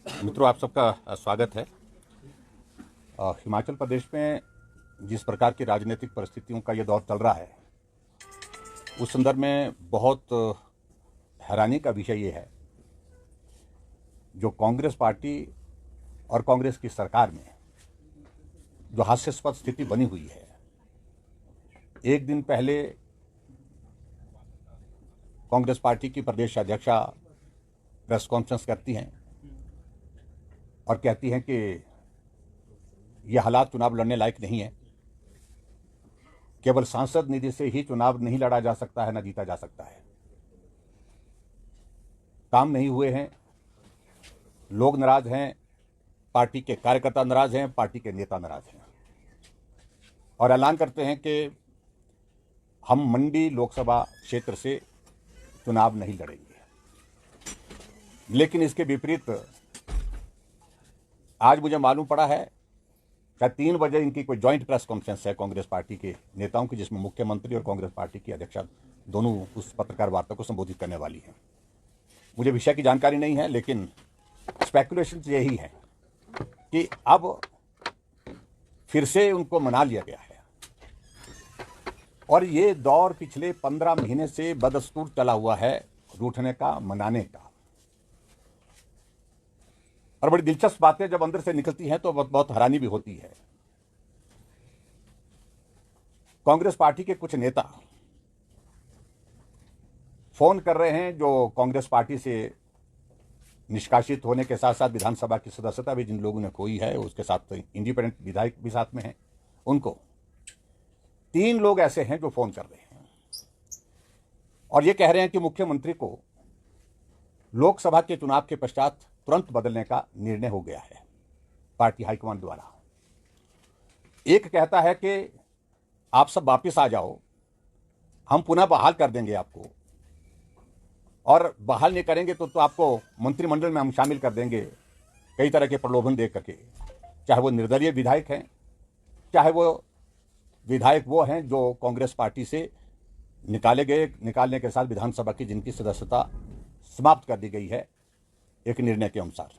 मित्रों, आप सबका स्वागत है। हिमाचल प्रदेश में जिस प्रकार की राजनीतिक परिस्थितियों का ये दौर चल रहा है, उस संदर्भ में बहुत हैरानी का विषय ये है, जो कांग्रेस पार्टी और कांग्रेस की सरकार में जो हास्यास्पद स्थिति बनी हुई है। एक दिन पहले कांग्रेस पार्टी की प्रदेश अध्यक्षा प्रेस कॉन्फ्रेंस करती हैं और कहती हैं कि यह हालात चुनाव लड़ने लायक नहीं है। केवल सांसद निधि से ही चुनाव नहीं लड़ा जा सकता है, न जीता जा सकता है। काम नहीं हुए हैं, लोग नाराज हैं, पार्टी के कार्यकर्ता नाराज हैं, पार्टी के नेता नाराज हैं और ऐलान करते हैं कि हम मंडी लोकसभा क्षेत्र से चुनाव नहीं लड़ेंगे। लेकिन इसके विपरीत आज मुझे मालूम पड़ा है, शायद 3 बजे इनकी कोई जॉइंट प्रेस कॉन्फ्रेंस है कांग्रेस पार्टी के नेताओं की, जिसमें मुख्यमंत्री और कांग्रेस पार्टी की अध्यक्षा दोनों उस पत्रकार वार्ता को संबोधित करने वाली हैं। मुझे विषय की जानकारी नहीं है, लेकिन स्पेकुलेशन यही है कि अब फिर से उनको मना लिया गया है और ये दौर पिछले 15 महीने से बदस्तूर चला हुआ है, रूठने का, मनाने का। और बड़ी दिलचस्प बातें जब अंदर से निकलती हैं तो बहुत हैरानी भी होती है। कांग्रेस पार्टी के कुछ नेता फोन कर रहे हैं, जो कांग्रेस पार्टी से निष्कासित होने के साथ साथ विधानसभा की सदस्यता भी जिन लोगों ने खोई है, उसके साथ इंडिपेंडेंट विधायक भी साथ में हैं। उनको 3 लोग ऐसे हैं जो फोन कर रहे हैं और ये कह रहे हैं कि मुख्यमंत्री को लोकसभा के चुनाव के पश्चात तुरंत बदलने का निर्णय हो गया है पार्टी हाईकमान द्वारा। एक कहता है कि आप सब वापस आ जाओ, हम पुनः बहाल कर देंगे आपको, और बहाल नहीं करेंगे तो आपको मंत्रिमंडल में हम शामिल कर देंगे, कई तरह के प्रलोभन दे करके। चाहे वो निर्दलीय विधायक हैं, चाहे वो विधायक वो हैं जो कांग्रेस पार्टी से निकाले गए, निकालने के साथ विधानसभा की जिनकी सदस्यता समाप्त कर दी गई है एक निर्णय के अनुसार।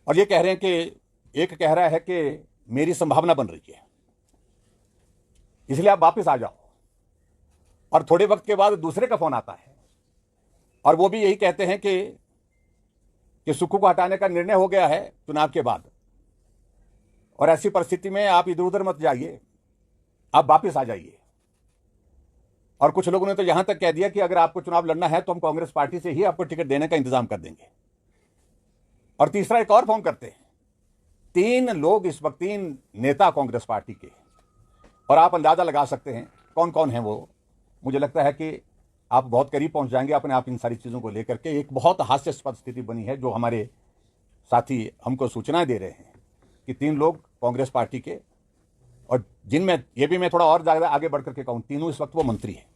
और ये कह रहे हैं कि एक कह रहा है कि मेरी संभावना बन रही है, इसलिए आप वापस आ जाओ। और थोड़े वक्त के बाद दूसरे का फोन आता है और वो भी यही कहते हैं कि सुक्खू को हटाने का निर्णय हो गया है चुनाव के बाद, और ऐसी परिस्थिति में आप इधर उधर मत जाइए, आप वापस आ जाइए। और कुछ लोगों ने तो यहां तक कह दिया कि अगर आपको चुनाव लड़ना है तो हम कांग्रेस पार्टी से ही आपको टिकट देने का इंतजाम कर देंगे। और तीसरा एक और फोन करते हैं। 3 लोग इस वक्त, 3 नेता कांग्रेस पार्टी के, और आप अंदाजा लगा सकते हैं कौन कौन है वो। मुझे लगता है कि आप बहुत करीब पहुंच जाएंगे अपने आप इन सारी चीजों को लेकर के। एक बहुत हास्यास्पद स्थिति बनी है, जो हमारे साथी हमको सूचनाएं दे रहे हैं कि 3 लोग कांग्रेस पार्टी के, और जिनमें ये भी मैं थोड़ा और ज्यादा आगे बढ़कर के कहूं, तीनों इस वक्त वो मंत्री हैं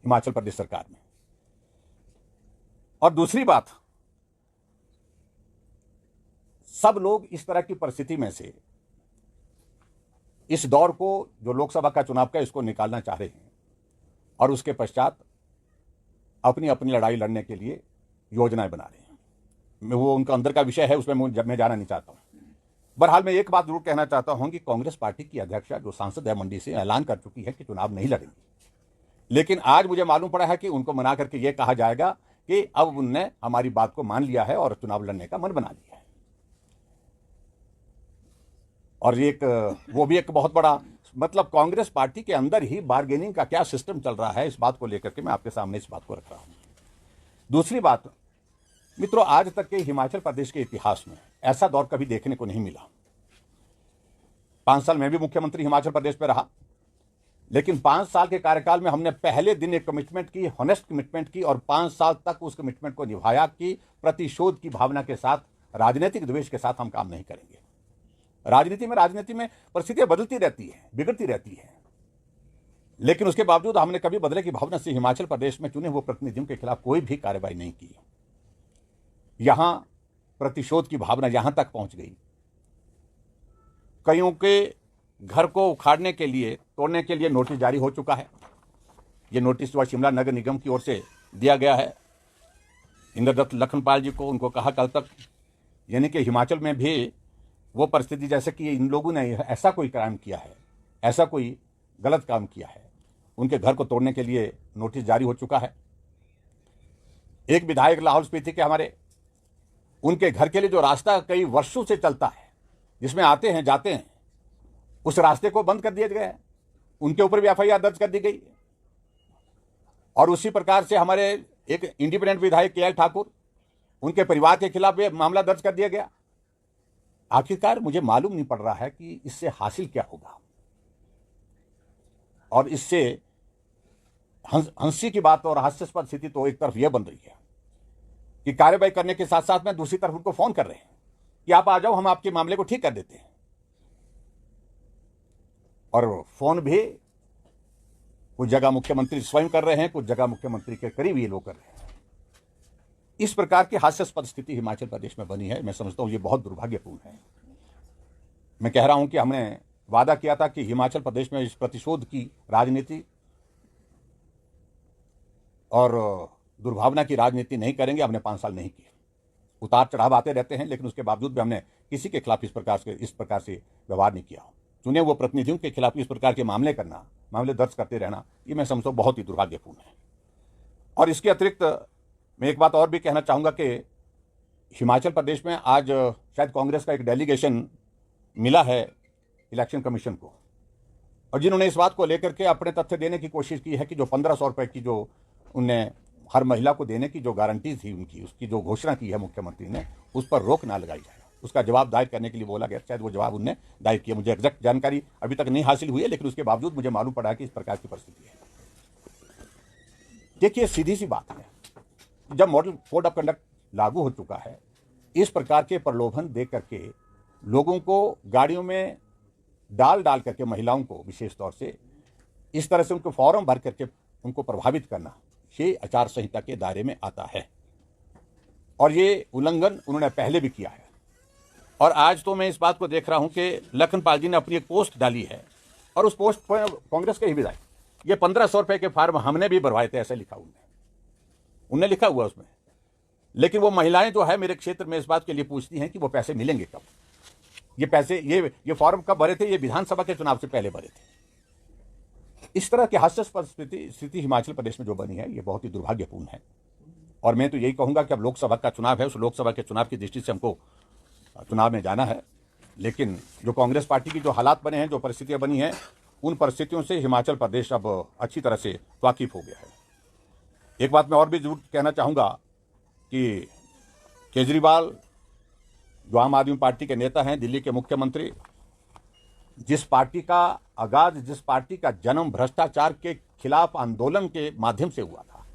हिमाचल प्रदेश सरकार में। और दूसरी बात, सब लोग इस तरह की परिस्थिति में से इस दौर को, जो लोकसभा का चुनाव का, इसको निकालना चाह रहे हैं और उसके पश्चात अपनी अपनी लड़ाई लड़ने के लिए योजनाएं बना रहे हैं। वो उनका अंदर का विषय है, उसमें मैं जाना नहीं चाहता हूं। बहरहाल मैं एक बात जरूर कहना चाहता हूं कि कांग्रेस पार्टी की अध्यक्षा, जो सांसद है मंडी से, ऐलान कर चुकी है कि चुनाव नहीं लड़ेंगी। लेकिन आज मुझे मालूम पड़ा है कि उनको मना करके यह कहा जाएगा कि अब उनने हमारी बात को मान लिया है और चुनाव लड़ने का मन बना लिया है। और एक वो भी एक बहुत बड़ा, मतलब कांग्रेस पार्टी के अंदर ही बार्गेनिंग का क्या सिस्टम चल रहा है, इस बात को लेकर के मैं आपके सामने इस बात को रख रहा हूं। दूसरी बात मित्रों, आज तक के हिमाचल प्रदेश के इतिहास में ऐसा दौर कभी देखने को नहीं मिला। 5 साल मैं भी मुख्यमंत्री हिमाचल प्रदेश में रहा, लेकिन 5 साल के कार्यकाल में हमने पहले दिन एक कमिटमेंट की, हॉनेस्ट कमिटमेंट की, और 5 साल तक उस कमिटमेंट को निभाया कि प्रतिशोध की भावना के साथ, राजनीतिक द्वेष के साथ हम काम नहीं करेंगे। राजनीति में परिस्थितियां बदलती रहती है, बिगड़ती रहती है, लेकिन उसके बावजूद हमने कभी बदले की भावना से हिमाचल प्रदेश में चुने हुए प्रतिनिधियों के खिलाफ कोई भी कार्रवाई नहीं की। यहां प्रतिशोध की भावना यहां तक पहुंच गई, कईयों के घर को उखाड़ने के लिए, तोड़ने के लिए नोटिस जारी हो चुका है। ये नोटिस जो शिमला नगर निगम की ओर से दिया गया है, इंद्रदत्त लखनपाल जी को, उनको कहा कल तक, यानी कि हिमाचल में भी वो परिस्थिति जैसे कि इन लोगों ने ऐसा कोई क्राइम किया है, ऐसा कोई गलत काम किया है, उनके घर को तोड़ने के लिए नोटिस जारी हो चुका है। एक विधायक लाहौल स्पीति के हमारे, उनके घर के लिए जो रास्ता कई वर्षों से चलता है, जिसमें आते हैं जाते हैं, उस रास्ते को बंद कर दिया गया है, उनके ऊपर भी एफआईआर दर्ज कर दी गई। और उसी प्रकार से हमारे एक इंडिपेंडेंट विधायक केएल ठाकुर, उनके परिवार के खिलाफ भी मामला दर्ज कर दिया गया। आखिरकार मुझे मालूम नहीं पड़ रहा है कि इससे हासिल क्या होगा। और इससे हंसी की बात और हास्यास्पद स्थिति तो एक तरफ यह बन रही है कि कार्रवाई करने के साथ साथ में दूसरी तरफ उनको फोन कर रहे हैं कि आप आ जाओ, हम आपके मामले को ठीक कर देते हैं। और फोन भी कुछ जगह मुख्यमंत्री स्वयं कर रहे हैं, कुछ जगह मुख्यमंत्री के करीब ये लोग कर रहे हैं। इस प्रकार की हास्यास्पद स्थिति हिमाचल प्रदेश में बनी है। मैं समझता हूं ये बहुत दुर्भाग्यपूर्ण है। मैं कह रहा हूं कि हमने वादा किया था कि हिमाचल प्रदेश में इस प्रतिशोध की राजनीति और दुर्भावना की राजनीति नहीं करेंगे। हमने 5 साल नहीं की। उतार चढ़ाव आते रहते हैं, लेकिन उसके बावजूद भी हमने किसी के खिलाफ इस प्रकार से व्यवहार नहीं किया। चुने वो प्रतिनिधियों के खिलाफ इस प्रकार के मामले करना, मामले दर्ज करते रहना, ये मैं समझता हूं बहुत ही दुर्भाग्यपूर्ण है। और इसके अतिरिक्त मैं एक बात और भी कहना चाहूंगा कि हिमाचल प्रदेश में आज शायद कांग्रेस का एक डेलीगेशन मिला है इलेक्शन कमीशन को, और जिन्होंने इस बात को लेकर के अपने तथ्य देने की कोशिश की है कि जो 1500 रुपए की जो उनने हर महिला को देने की जो गारंटी थी उनकी, उसकी जो घोषणा की है मुख्यमंत्री ने, उस पर रोक ना लगाई जाए। उसका जवाब दायर करने के लिए बोला गया, शायद वो जवाब उनने दायर किया। मुझे एग्जैक्ट जानकारी अभी तक नहीं हासिल हुई है, लेकिन उसके बावजूद मुझे मालूम पड़ा कि इस प्रकार की परिस्थिति है। देखिए, सीधी सी बात है, जब मॉडल कोड ऑफ कंडक्ट लागू हो चुका है, इस प्रकार के प्रलोभन दे करके लोगों को गाड़ियों में डाल करके, महिलाओं को विशेष तौर से इस तरह से उनको फॉर्म भर करके उनको प्रभावित करना, ये आचार संहिता के दायरे में आता है। और ये उल्लंघन उन्होंने पहले भी किया है। और आज तो मैं इस बात को देख रहा हूं कि लखनपाल जी ने अपनी एक पोस्ट डाली है, और उस पोस्ट पर कांग्रेस के ही विधायक, ये 1500 रुपए के फार्म हमने भी भरवाए थे, ऐसे लिखा उनने लिखा हुआ उसमें। लेकिन वो महिलाएं जो है मेरे क्षेत्र में इस बात के लिए पूछती हैं कि वो पैसे मिलेंगे कब, ये पैसे, ये फॉर्म कब भरे थे? ये विधानसभा के चुनाव से पहले भरे थे। इस तरह की हास्यास्पद स्थिति हिमाचल प्रदेश में जो बनी है, ये बहुत ही दुर्भाग्यपूर्ण है। और मैं तो यही कहूंगा कि अब लोकसभा का चुनाव है, उस लोकसभा के चुनाव की दृष्टि से हमको चुनाव में जाना है। लेकिन जो कांग्रेस पार्टी की जो हालात बने हैं, जो परिस्थितियां बनी हैं, उन परिस्थितियों से हिमाचल प्रदेश अब अच्छी तरह से वाकिफ हो गया है। एक बात मैं और भी जरूर कहना चाहूंगा कि केजरीवाल जो आम आदमी पार्टी के नेता हैं, दिल्ली के मुख्यमंत्री, जिस पार्टी का आगाज, जिस पार्टी का जन्म भ्रष्टाचार के खिलाफ आंदोलन के माध्यम से हुआ था,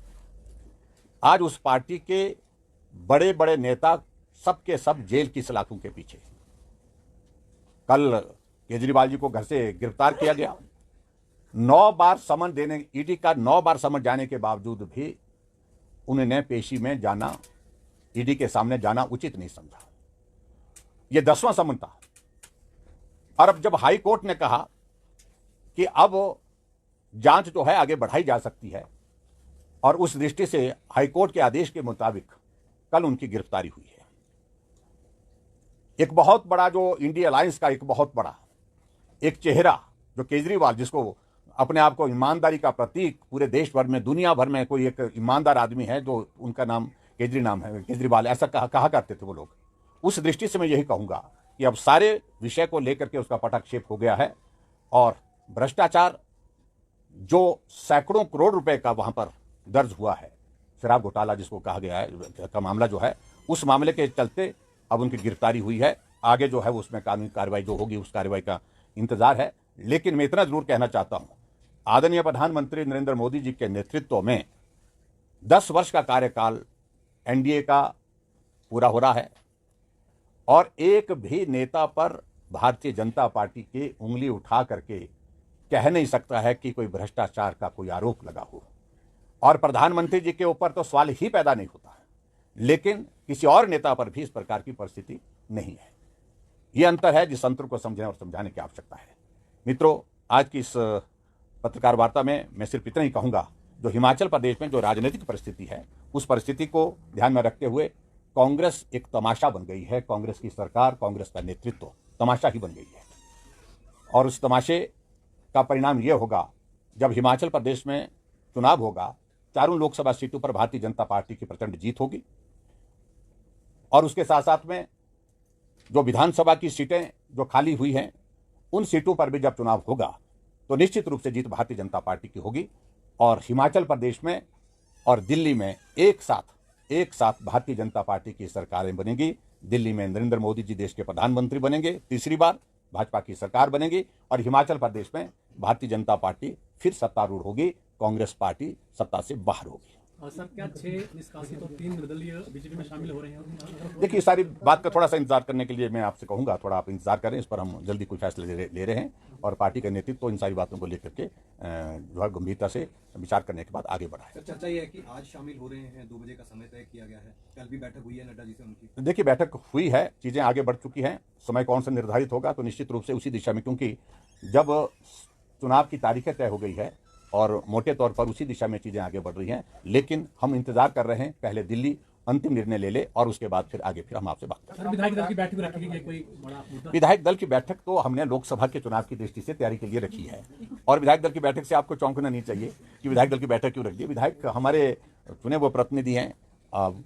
आज उस पार्टी के बड़े बड़े नेता सबके सब जेल की सलाखों के पीछे। कल केजरीवाल जी को घर से गिरफ्तार किया गया। 9 बार समन देने, ईडी का 9 बार समन जाने के बावजूद भी उन्होंने पेशी में जाना, ईडी के सामने जाना उचित नहीं समझा। यह 10वां समन था। और अब जब हाई कोर्ट ने कहा कि अब जांच जो है आगे बढ़ाई जा सकती है, और उस दृष्टि से हाई कोर्ट के आदेश के मुताबिक कल उनकी गिरफ्तारी हुई है। एक बहुत बड़ा जो इंडिया अलायंस का एक बहुत बड़ा एक चेहरा जो केजरीवाल, जिसको अपने आप को ईमानदारी का प्रतीक पूरे देश भर में, दुनिया भर में कोई एक ईमानदार आदमी है जो उनका नाम केजरीवाल, ऐसा कहा करते थे वो लोग। उस दृष्टि से मैं यही कहूंगा कि अब सारे विषय को लेकर के उसका पटाक्षेप हो गया है, और भ्रष्टाचार जो सैकड़ों करोड़ रुपए का वहां पर दर्ज हुआ है, शराब घोटाला जिसको कहा गया है का मामला जो है, उस मामले के चलते अब उनकी गिरफ्तारी हुई है। आगे जो है वो उसमें कानूनी कार्रवाई जो होगी, उस कार्रवाई का इंतजार है। लेकिन मैं इतना जरूर कहना चाहता हूं, आदरणीय प्रधानमंत्री नरेंद्र मोदी जी के नेतृत्व में 10 वर्ष का कार्यकाल एनडीए का पूरा हो रहा है, और एक भी नेता पर भारतीय जनता पार्टी की उंगली उठा करके कह नहीं सकता है कि कोई भ्रष्टाचार का कोई आरोप लगा हो। और प्रधानमंत्री जी के ऊपर तो सवाल ही पैदा नहीं होता है, लेकिन किसी और नेता पर भी इस प्रकार की परिस्थिति नहीं है। यह अंतर है जिस अंतर को समझने और समझाने की आवश्यकता है। मित्रों, आज की इस पत्रकार वार्ता में मैं सिर्फ इतना ही कहूंगा जो हिमाचल प्रदेश में जो राजनीतिक परिस्थिति है, उस परिस्थिति को ध्यान में रखते हुए कांग्रेस एक तमाशा बन गई है। कांग्रेस की सरकार, कांग्रेस का नेतृत्व तमाशा ही बन गई है। और उस तमाशे का परिणाम यह होगा, जब हिमाचल प्रदेश में चुनाव होगा, चारों लोकसभा सीटों पर भारतीय जनता पार्टी की प्रचंड जीत होगी। और उसके साथ साथ में जो विधानसभा की सीटें जो खाली हुई हैं, उन सीटों पर भी जब चुनाव होगा तो निश्चित रूप से जीत भारतीय जनता पार्टी की होगी। और हिमाचल प्रदेश में और दिल्ली में एक साथ भारतीय जनता पार्टी की सरकारें बनेगी। दिल्ली में नरेंद्र मोदी जी देश के प्रधानमंत्री बनेंगे, तीसरी बार भाजपा की सरकार बनेगी। और हिमाचल प्रदेश में भारतीय जनता पार्टी फिर सत्तारूढ़ होगी, कांग्रेस पार्टी सत्ता से बाहर होगी। सर, क्या 6 निष्कासित और 3 निर्दलीय बीजेपी में शामिल हो रहे हैं? देखिए, सारी बात का थोड़ा सा इंतजार करने के लिए मैं आपसे कहूंगा, थोड़ा आप इंतजार करें। इस पर हम जल्दी कोई फैसले ले रहे हैं और पार्टी का नेतृत्व तो इन सारी बातों को लेकर के जो है गंभीरता से विचार करने के बाद आगे बढ़ा है। चर्चा ये है कि आज शामिल हो रहे हैं, 2 बजे का समय तय किया गया है। कल भी बैठक हुई है नड्डा जी से उनकी। देखिए, बैठक हुई है, चीजें आगे बढ़ चुकी हैं। समय कौन सा निर्धारित होगा तो निश्चित रूप से उसी दिशा में, क्योंकि जब चुनाव की तारीखें तय हो गई है और मोटे तौर पर उसी दिशा में चीजें आगे बढ़ रही हैं। लेकिन हम इंतजार कर रहे हैं, पहले दिल्ली अंतिम निर्णय ले ले और उसके बाद फिर हम आपसे बात करें। विधायक दल की बैठक रखी गई, कोई बड़ा मुद्दा? विधायक दल की बैठक तो हमने लोकसभा के चुनाव की दृष्टि से तैयारी के लिए रखी है। और विधायक दल की बैठक से आपको चौंकना नहीं चाहिए कि विधायक दल की बैठक क्यों रख दी। विधायक हमारे चुने वो प्रतिनिधि हैं,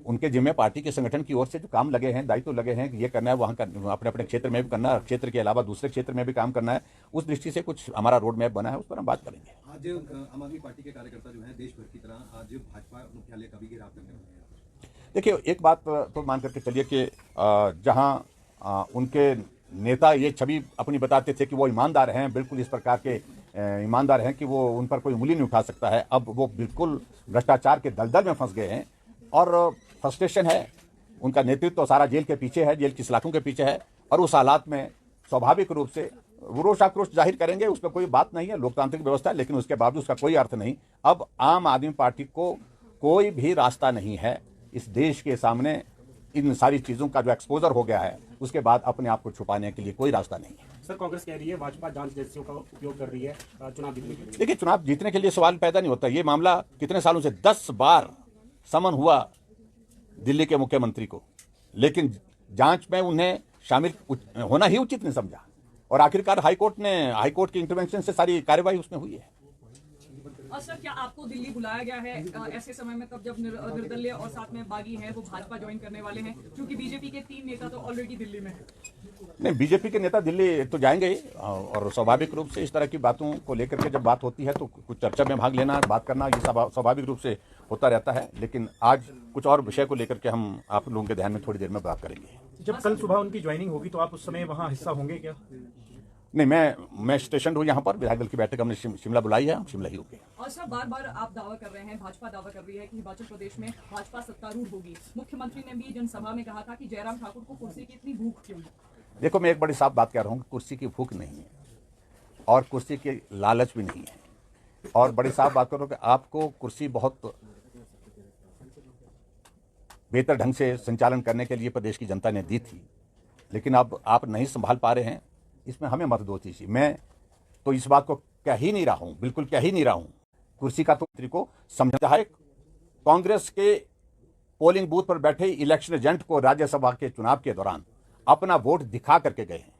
उनके जिम्मे पार्टी के संगठन की ओर से जो काम लगे हैं, दायित्व लगे हैं कि ये करना है, वहाँ का अपने अपने क्षेत्र में भी करना है, क्षेत्र के अलावा दूसरे क्षेत्र में भी काम करना है। उस दृष्टि से कुछ हमारा रोड मैप बना है, उस पर हम बात करेंगे। आज आम आदमी पार्टी के कार्यकर्ता जो है देश भर की तरह आज भाजपा मुख्यालय का भी घेराव करने वाले हैं। देखिए, एक बात तो मान करके चलिए कि जहाँ उनके नेता ये छवि अपनी बताते थे कि वो ईमानदार हैं, बिल्कुल इस प्रकार के ईमानदार हैं कि वो उन पर कोई उंगली नहीं उठा सकता है, अब वो बिल्कुल भ्रष्टाचार के दलदल में फंस गए हैं। और फ्रस्ट्रेशन है, उनका नेतृत्व तो सारा जेल के पीछे है, जेल की सलाखों के पीछे है। और उस हालात में स्वाभाविक रूप से वो रोष आक्रोश जाहिर करेंगे, उस पर कोई बात नहीं है, लोकतांत्रिक व्यवस्था है। लेकिन उसके बावजूद उसका कोई अर्थ नहीं। अब आम आदमी पार्टी को कोई भी रास्ता नहीं है इस देश के सामने। इन सारी चीज़ों का जो एक्सपोजर हो गया है, उसके बाद अपने आप को छुपाने के लिए कोई रास्ता नहीं है। सर, कांग्रेस कह रही है भाजपा जांच एजेंसियों का उपयोग कर रही है चुनाव जीतने के लिए। देखिए, चुनाव जीतने के लिए सवाल पैदा नहीं होता। ये मामला कितने सालों से 10 बार समन हुआ दिल्ली के मुख्यमंत्री को, लेकिन जांच में उन्हें शामिल होना ही उचित नहीं समझा। और आखिरकार हाईकोर्ट की इंटरवेंशन से सारी कार्यवाही उसमें हुई है। और सर, क्या आपको दिल्ली बुलाया गया है ऐसे समय में, तब जब निर्दलीय और साथ में बागी हैं वो भाजपा ज्वाइन करने वाले हैं, क्योंकि बीजेपी के 3 नेता तो ऑलरेडी दिल्ली में हैं? नहीं, बीजेपी के नेता दिल्ली तो जाएंगे ही। और स्वाभाविक रूप से इस तरह की बातों को लेकर के जब बात होती है तो कुछ चर्चा में भाग लेना, बात करना, ये स्वाभाविक रूप से होता रहता है। लेकिन आज कुछ और विषय को लेकर के हम आप लोगों के ध्यान में थोड़ी देर में बात करेंगे। जब कल सुबह उनकी ज्वाइनिंग होगी तो आप उस समय वहाँ हिस्सा होंगे क्या? नहीं, मैं स्टेशन हूँ यहाँ पर। विधायक दल की बैठक हमने शिमला बुलाई है, हम शिमला ही होंगे। और सर, बार बार आप दावा कर रहे हैं, भाजपा दावा कर रही है कि हिमाचल प्रदेश में भाजपा सत्तारूढ़ होगी। मुख्यमंत्री ने भी जनसभा में कहा था कि जयराम ठाकुर को कुर्सी की इतनी भूख क्यों है? देखो, मैं एक बड़ी साफ बात कह रहा हूँ, कुर्सी की भूख नहीं है और कुर्सी की लालच भी नहीं है। और बड़ी साफ बात करो कि आपको कुर्सी बहुत बेहतर ढंग से संचालन करने के लिए प्रदेश की जनता ने दी थी, लेकिन अब आप नहीं संभाल पा रहे हैं, इसमें हमें मत दो चीज़। मैं तो इस बात को कह ही नहीं रहा हूं, बिल्कुल कह ही नहीं रहा हूं। कुर्सी का तो मंत्री को समझा है। कांग्रेस के पोलिंग बूथ पर बैठे इलेक्शन एजेंट को राज्यसभा के चुनाव के दौरान अपना वोट दिखा करके गए हैं।